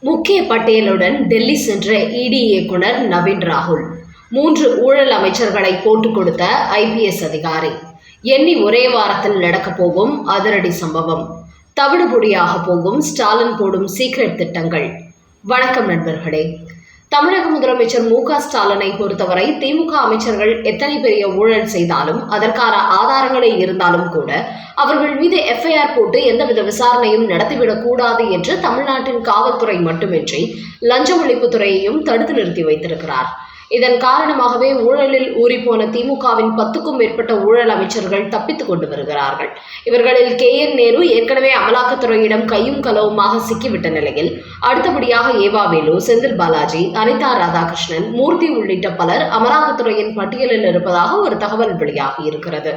முக்கிய பட்டியலுடன் டெல்லி சென்ற இடி இயக்குனர் நவீன் ராகுல். 3 ஊழல் அமைச்சர்களை போட்டுக் கொடுத்த ஐபிஎஸ் அதிகாரி. எண்ணி ஒரே வாரத்தில் நடக்கப் போகும் அதிரடி சம்பவம். தவிடுபொடியாக போகும் ஸ்டாலின் போடும் சீக்ரெட் திட்டங்கள். வணக்கம் நண்பர்களே. தமிழக முதலமைச்சர் மு.க.ஸ்டாலினை பொறுத்தவரை திமுக அமைச்சர்கள் எத்தனை பெரிய ஊழல் செய்தாலும் அதற்கான ஆதாரங்களே இருந்தாலும் கூட அவர்கள் மீது எஃப்ஐஆர் போட்டு எந்தவித விசாரணையும் நடத்திவிடக் கூடாது என்று தமிழ்நாட்டின் காவல்துறை மட்டுமின்றி லஞ்ச ஒழிப்புத்துறையையும் தடுத்து நிறுத்தி வைத்திருக்கிறார். இதன் காரணமாகவே ஊழலில் ஊறிப்போன திமுகவின் 10க்கும் மேற்பட்ட ஊழல் அமைச்சர்கள் தப்பித்துக் கொண்டு வருகிறார்கள். இவர்களில் KN நேரு ஏற்கனவே அமலாக்கத்துறையிடம் கையும் களவுமாக சிக்கிவிட்ட நிலையில் அடுத்தபடியாக ஏவாவேலு, செந்தில் பாலாஜி, அனிதா ராதாகிருஷ்ணன், மூர்த்தி உள்ளிட்ட பலர் அமலாக்கத்துறையின் பட்டியலில் இருப்பதாக ஒரு தகவல் வெளியாகி இருக்கிறது.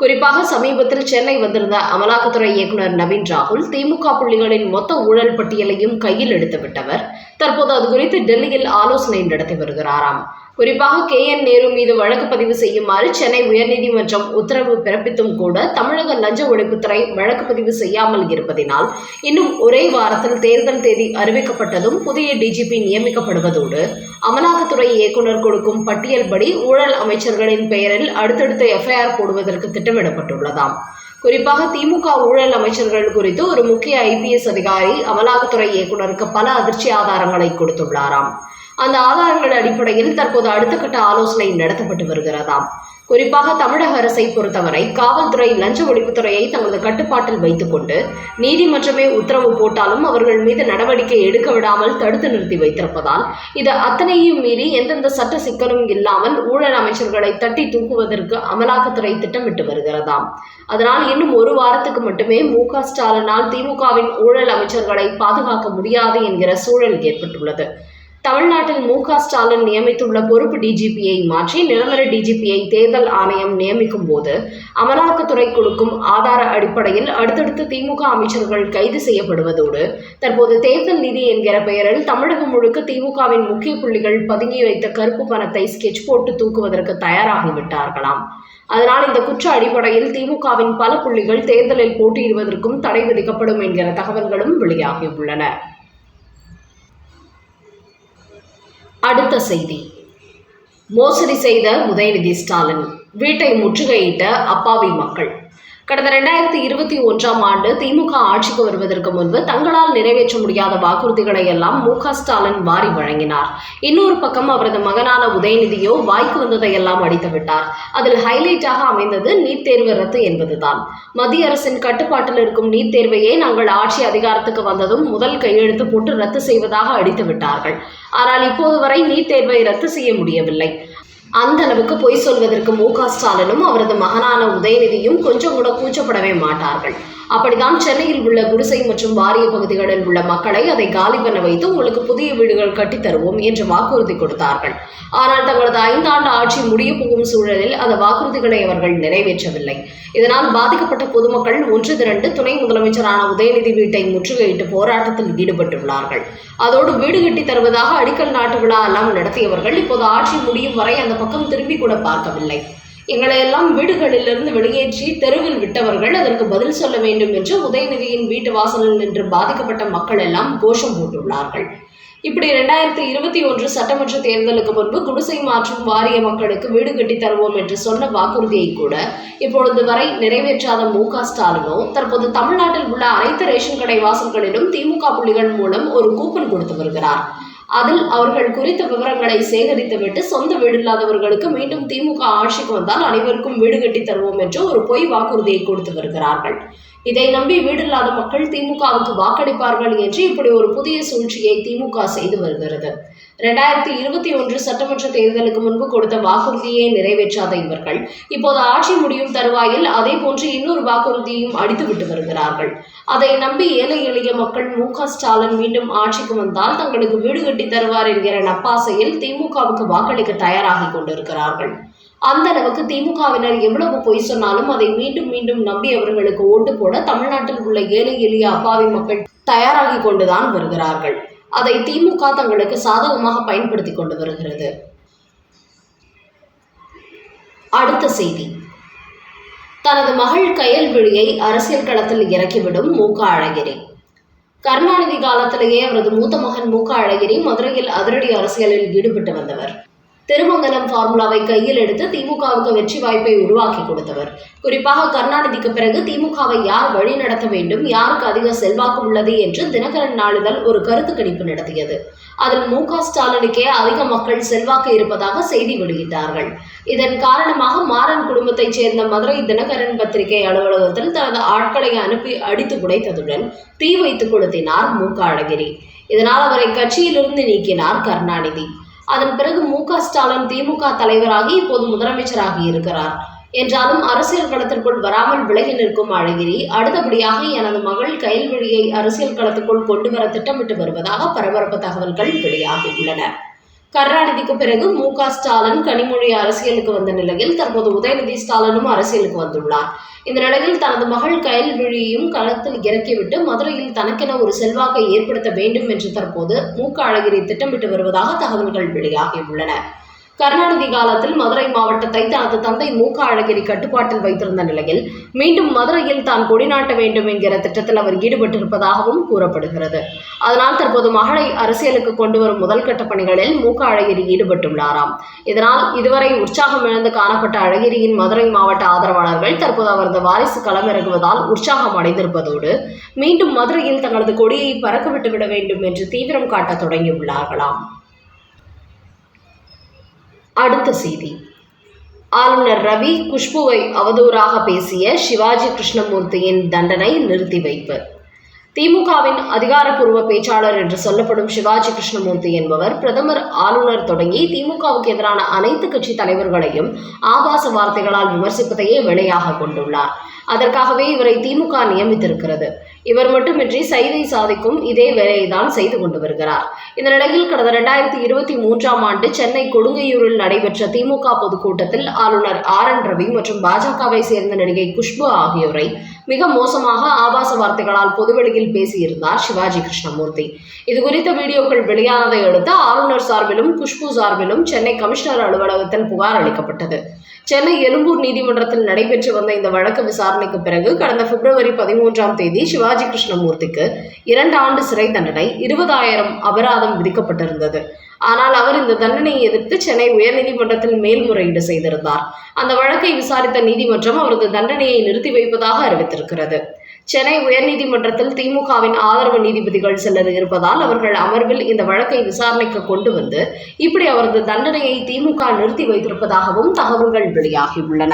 குறிப்பாக சமீபத்தில் சென்னை வந்திருந்த அமலாக்கத்துறை இயக்குனர் நவீன் ராகுல் திமுக புள்ளிகளின் மொத்த ஊழல் பட்டியலையும் கையில் எடுத்து விட்டவர் தற்போது அது குறித்து டெல்லியில் ஆலோசனை நடத்தி வருகிறாராம். குறிப்பாக KN நேரு மீது வழக்கு பதிவு செய்யுமாறு சென்னை உயர்நீதிமன்றம் உத்தரவு பிறப்பித்தும் கூட தமிழக லஞ்ச ஒழிப்புத்துறை வழக்கு பதிவு செய்யாமல் இருப்பதினால் இன்னும் ஒரே வாரத்தில் தேர்தல் தேதி அறிவிக்கப்பட்டதும் புதிய டிஜிபி நியமிக்கப்படுவதோடு அமலாக்கத்துறை இயக்குனர் கொடுக்கும் பட்டியல் படி ஊழல் அமைச்சர்களின் பெயரில் அடுத்தடுத்த எஃப்ஐஆர் போடுவதற்கு திட்டமிடப்பட்டுள்ளதாம். குறிப்பாக திமுக ஊழல் அமைச்சர்கள் குறித்து ஒரு முக்கிய ஐபிஎஸ் அதிகாரி அமலாக்கத்துறை இயக்குனருக்கு பல அதிர்ச்சி ஆதாரங்களை கொடுத்துள்ளாராம். அந்த ஆதாரங்கள் அடிப்படையில் தற்போது அடுத்த கட்ட ஆலோசனை நடத்தப்பட்டு வருகிறதாம். குறிப்பாக தமிழக அரசை பொறுத்தவரை காவல்துறை லஞ்ச ஒழிப்புத்துறையை தங்களது கட்டுப்பாட்டில் வைத்துக் கொண்டு நீதிமன்றமே உத்தரவு போட்டாலும் அவர்கள் மீது நடவடிக்கை எடுக்க விடாமல் தடுத்து நிறுத்தி வைத்திருப்பதால் இது அத்தனையும் மீறி எந்தெந்த சட்ட சிக்கலும் இல்லாமல் ஊழல் அமைச்சர்களை தட்டி தூக்குவதற்கு அமலாக்கத்துறை திட்டமிட்டு வருகிறதாம். அதனால் இன்னும் ஒரு வாரத்துக்கு மட்டுமே மு.க.ஸ்டாலினால் திமுகவின் ஊழல் அமைச்சர்களை பாதுகாக்க முடியாது என்கிற சூழல் ஏற்பட்டுள்ளது. தமிழ்நாட்டில் மு.க.ஸ்டாலின் நியமித்துள்ள பொறுப்பு டிஜிபியை மாற்றி நிரந்தர டிஜிபியை தேர்தல் ஆணையம் நியமிக்கும் போது அமலாக்கத்துறை கொடுக்கும் ஆதார அடிப்படையில் அடுத்தடுத்து திமுக அமைச்சர்கள் கைது செய்யப்படுவதோடு தற்போது தேர்தல் நிதி என்கிற பெயரில் தமிழகம் முழுக்க திமுகவின் முக்கிய புள்ளிகள் பதுங்கி வைத்த கருப்பு பணத்தை ஸ்கெட்ச் போட்டு தூக்குவதற்கு தயாராகிவிட்டார்களாம். அதனால் இந்த குற்ற அடிப்படையில் திமுகவின் பல புள்ளிகள் தேர்தலில் போட்டியிடுவதற்கும் தடை விதிக்கப்படும் என்கிற தகவல்களும் வெளியாகியுள்ளன. அடுத்த செய்தி. மோசடி செய்த உதயநிதி ஸ்டாலின், வீட்டை முற்றுகையிட்ட அப்பாவி மக்கள். கடந்த 2021ஆம் ஆண்டு திமுக ஆட்சிக்கு வருவதற்கு முன்பு தங்களால் நிறைவேற்ற முடியாத வாக்குறுதிகளை எல்லாம் மு.க.ஸ்டாலின் வாரி வழங்கினார். இன்னொரு பக்கம் அவரது மகனான உதயநிதியோ வாய்க்கு வந்ததையெல்லாம் அடித்துவிட்டார். அதில் ஹைலைட்டாக அமைந்தது நீட் தேர்வு ரத்து என்பதுதான். மத்திய அரசின் கட்டுப்பாட்டில் இருக்கும் நீட் தேர்வையே நாங்கள் ஆட்சி அதிகாரத்துக்கு வந்ததும் முதல் கையெழுத்து போட்டு ரத்து செய்வதாக அடித்து விட்டார்கள். ஆனால் இப்போது வரை நீட் தேர்வை ரத்து செய்ய முடியவில்லை. அந்த அளவுக்கு பொய் சொல்வதற்கு மு.க.ஸ்டாலினும் அவரது மகனான உதயநிதியும் கொஞ்சம் கூட கூச்சப்படவே மாட்டார்கள். அப்படித்தான் சென்னையில் உள்ள குடிசை மற்றும் வாரிய பகுதிகளில் உள்ள மக்களை அதை காலி பண்ண வைத்து உங்களுக்கு புதிய வீடுகள் கட்டித் தருவோம் என்று வாக்குறுதி கொடுத்தார்கள். ஆனால் தங்களது 5 ஆண்டு ஆட்சி முடிய போகும் சூழலில் அந்த வாக்குறுதிகளை அவர்கள் நிறைவேற்றவில்லை. இதனால் பாதிக்கப்பட்ட பொதுமக்கள் ஒன்று திரண்டு துணை முதலமைச்சரான உதயநிதி வீட்டை முற்றுகையிட்டு போராட்டத்தில் ஈடுபட்டுள்ளார்கள். அதோடு வீடு கட்டி தருவதாக அடிக்கல் நாட்டு விழா எல்லாம் நடத்தியவர்கள் இப்போது ஆட்சி முடியும் வரை அந்த பக்கம் திரும்பி கூட பார்க்கவில்லை. எங்களை எல்லாம் வீடுகளிலிருந்து வெளியேற்றி தெருவில் விட்டவர்கள் அதற்கு பதில் சொல்ல வேண்டும் என்று உதயநிதியின் வீட்டு வாசலில் நின்று பாதிக்கப்பட்ட மக்கள் எல்லாம் கோஷம் போட்டுள்ளார்கள். இப்படி 2021 சட்டமன்ற தேர்தலுக்கு முன்பு குடிசை மாற்றும் வாரிய மக்களுக்கு வீடு கட்டி தருவோம் என்று சொன்ன வாக்குறுதியை கூட இப்பொழுது வரை நிறைவேற்றாத மு.க.ஸ்டாலினோ தற்போது தமிழ்நாட்டில் உள்ள அனைத்து ரேஷன் கடை வாசல்களிலும் திமுக புள்ளிகள் மூலம் ஒரு கூப்பன் கொடுத்து வருகிறார். அதில் அவர்கள் குறித்த விவரங்களை சேகரித்துவிட்டு சொந்த வீடில்லாதவர்களுக்கு மீண்டும் திமுக ஆட்சிக்கு வந்தால் அனைவருக்கும் வீடு கட்டி தருவோம் என்று ஒரு பொய் வாக்குறுதியை கொடுத்து வருகிறார்கள். இதை நம்பி வீடில்லாத மக்கள் திமுகவுக்கு வாக்களிப்பார்கள் என்று இப்படி ஒரு புதிய சூழ்ச்சியை திமுக செய்து வருகிறது. 2021 சட்டமன்ற தேர்தலுக்கு முன்பு கொடுத்த வாக்குறுதியை நிறைவேற்றாத இவர்கள் இப்போது ஆட்சி முடியும் தருவாயில் அதே போன்று இன்னொரு வாக்குறுதியையும் அடித்துவிட்டு வருகிறார்கள். அதை நம்பி ஏழை எளிய மக்கள் மு.க.ஸ்டாலின் மீண்டும் ஆட்சிக்கு வந்தால் தங்களுக்கு வீடு கட்டி தருவார் என்கிற நப்பாசையில் திமுகவுக்கு வாக்களிக்க தயாராகி கொண்டிருக்கிறார்கள். அந்த அளவுக்கு திமுகவினர் எவ்வளவு பொய் சொன்னாலும் அதை மீண்டும் மீண்டும் நம்பி அவர்களுக்கு ஓட்டு போட தமிழ்நாட்டில் உள்ள ஏழை எளிய அப்பாவி மக்கள் தயாராகி கொண்டுதான் வருகிறார்கள். அதை திமுக தங்களுக்கு சாதகமாக பயன்படுத்தி கொண்டு வருகிறது. அடுத்த செய்தி. தனது மகள் கயல்விழியை அரசியல் களத்தில் இறக்கிவிடும் மு.க. அழகிரி. கருணாநிதி காலத்திலேயே அவரது மூத்த மகன் மு க அழகிரி மதுரையில் அதிரடி அரசியலில் ஈடுபட்டு வந்தவர். திருமங்கலம் ஃபார்முலாவை கையில் எடுத்து திமுகவுக்கு வெற்றி வாய்ப்பை உருவாக்கி கொடுத்தவர். குறிப்பாக கருணாநிதிக்கு பிறகு திமுகவை யார் வழி நடத்த வேண்டும், யாருக்கு அதிக செல்வாக்கு உள்ளது என்று தினகரன் நாளிதழ் ஒரு கருத்து கணிப்பு நடத்தியது. அதில் மு க ஸ்டாலினுக்கே அதிக மக்கள் செல்வாக்கு இருப்பதாக செய்தி வெளியிட்டார்கள். இதன் காரணமாக மாறன் குடும்பத்தைச் சேர்ந்த மதுரை தினகரன் பத்திரிகை அலுவலகத்தில் தனது ஆட்களை அனுப்பி அடித்து புடைத்ததுடன் தீ வைத்து கொளுத்தினார் மு க அழகிரி. இதனால் அவரை கட்சியிலிருந்து நீக்கினார் கருணாநிதி. அதன் பிறகு மு க ஸ்டாலின் திமுக தலைவராகி இப்போது முதலமைச்சராகி இருக்கிறார். என்றாலும் அரசியல் களத்திற்குள் வராமல் விலகி நிற்கும் அழகிரி அடுத்தபடியாக எனது மகள் கயல்விழியை அரசியல் களத்துக்குள் கொண்டு வர திட்டமிட்டு வருவதாக பரபரப்பு தகவல்கள் வெளியாகியுள்ளன. கருணாநிதிக்கு பிறகு மு க ஸ்டாலின் கனிமொழி அரசியலுக்கு வந்த நிலையில் தற்போது உதயநிதி ஸ்டாலினும் அரசியலுக்கு வந்துள்ளார். இந்த நிலையில் தனது மகள் கயல்விழியையும் களத்தில் இறக்கிவிட்டு மதுரையில் தனக்கென ஒரு செல்வாக்கை ஏற்படுத்த வேண்டும் என்று தற்போது மு க அழகிரி திட்டமிட்டு வருவதாக தகவல்கள் வெளியாகியுள்ளன. கருணாநிதி காலத்தில் மதுரை மாவட்டத்தை தனது தந்தை மு க அழகிரி கட்டுப்பாட்டில் வைத்திருந்த நிலையில் மீண்டும் மதுரையில் தான் கொடிநாட்ட வேண்டும் என்கிற திட்டத்தில் அவர் ஈடுபட்டிருப்பதாகவும் கூறப்படுகிறது. அதனால் தற்போது மகளை அரசியலுக்கு கொண்டு வரும் முதல் கட்ட பணிகளில் மு க அழகிரி ஈடுபட்டுள்ளாராம். இதனால் இதுவரை உற்சாகம் இழந்து காணப்பட்ட அழகிரியின் மதுரை மாவட்ட ஆதரவாளர்கள் தற்போது அவரது வாரிசு களமிறங்குவதால் உற்சாகம் அடைந்திருப்பதோடு மீண்டும் மதுரையில் தங்களது கொடியை பறக்க விட்டுவிட வேண்டும் என்று தீவிரம் காட்ட தொடங்கியுள்ளார்களாம். அடுத்த செய்தி. ஆளுநர் ரவி குஷ்புவை அவதூறாக பேசிய சிவாஜி கிருஷ்ணமூர்த்தியின் தண்டனை நிறுத்தி வைப்பு. திமுகவின் அதிகாரப்பூர்வ பேச்சாளர் என்று சொல்லப்படும் சிவாஜி கிருஷ்ணமூர்த்தி என்பவர் பிரதமர், ஆளுநர் தொடங்கி திமுகவுக்கு எதிரான அனைத்து கட்சி தலைவர்களையும் ஆபாச வார்த்தைகளால் விமர்சிப்பதையே வேலையாக கொண்டுள்ளார். அதற்காகவே இவரை திமுக நியமித்திருக்கிறது. இவர் மட்டுமின்றி சைதை சாதிக்கும் இதே வேலையைதான் செய்து கொண்டு வருகிறார். இந்த நிலையில் கடந்த 2023ஆம் ஆண்டு சென்னை கொடுங்கையூரில் நடைபெற்ற திமுக பொதுக்கூட்டத்தில் ஆளுநர் RN ரவி மற்றும் பாஜகவை சேர்ந்த நடிகை குஷ்பு ஆகியோரை மிக மோசமாக ஆபாச வார்த்தைகளால் பொதுவெளியில் பேசியிருந்தார் சிவாஜி கிருஷ்ணமூர்த்தி. இதுகுறித்த வீடியோக்கள் வெளியானதை அடுத்து ஆளுநர் சார்பிலும் குஷ்பு சார்பிலும் சென்னை கமிஷனர் அலுவலகத்தில் புகார் அளிக்கப்பட்டது. சென்னை எழும்பூர் நீதிமன்றத்தில் நடைபெற்று வந்த இந்த வழக்கு விசாரணைக்கு பிறகு கடந்த பிப்ரவரி 13ஆம் தேதி சிவாஜி கிருஷ்ணமூர்த்திக்கு 2 ஆண்டு சிறை தண்டனை, 20,000 அபராதம் விதிக்கப்பட்டிருந்தது. ஆனால் அவர் இந்த தண்டனையை எதிர்த்து சென்னை உயர்நீதிமன்றத்தில் மேல்முறையீடு செய்திருந்தார். அந்த வழக்கை விசாரித்த நீதிமன்றம் அவரது தண்டனையை நிறுத்தி வைப்பதாக அறிவித்திருக்கிறது. சென்னை உயர்நீதிமன்றத்தில் திமுகவின் ஆதரவு நீதிபதிகள் சிலர் இருப்பதால் அவர்கள் அமர்வில் இந்த வழக்கை விசாரணைக்கு கொண்டு வந்து இப்படி அவரது தண்டனையை திமுக நிறுத்தி வைத்திருப்பதாகவும் தகவல்கள் வெளியாகியுள்ளன.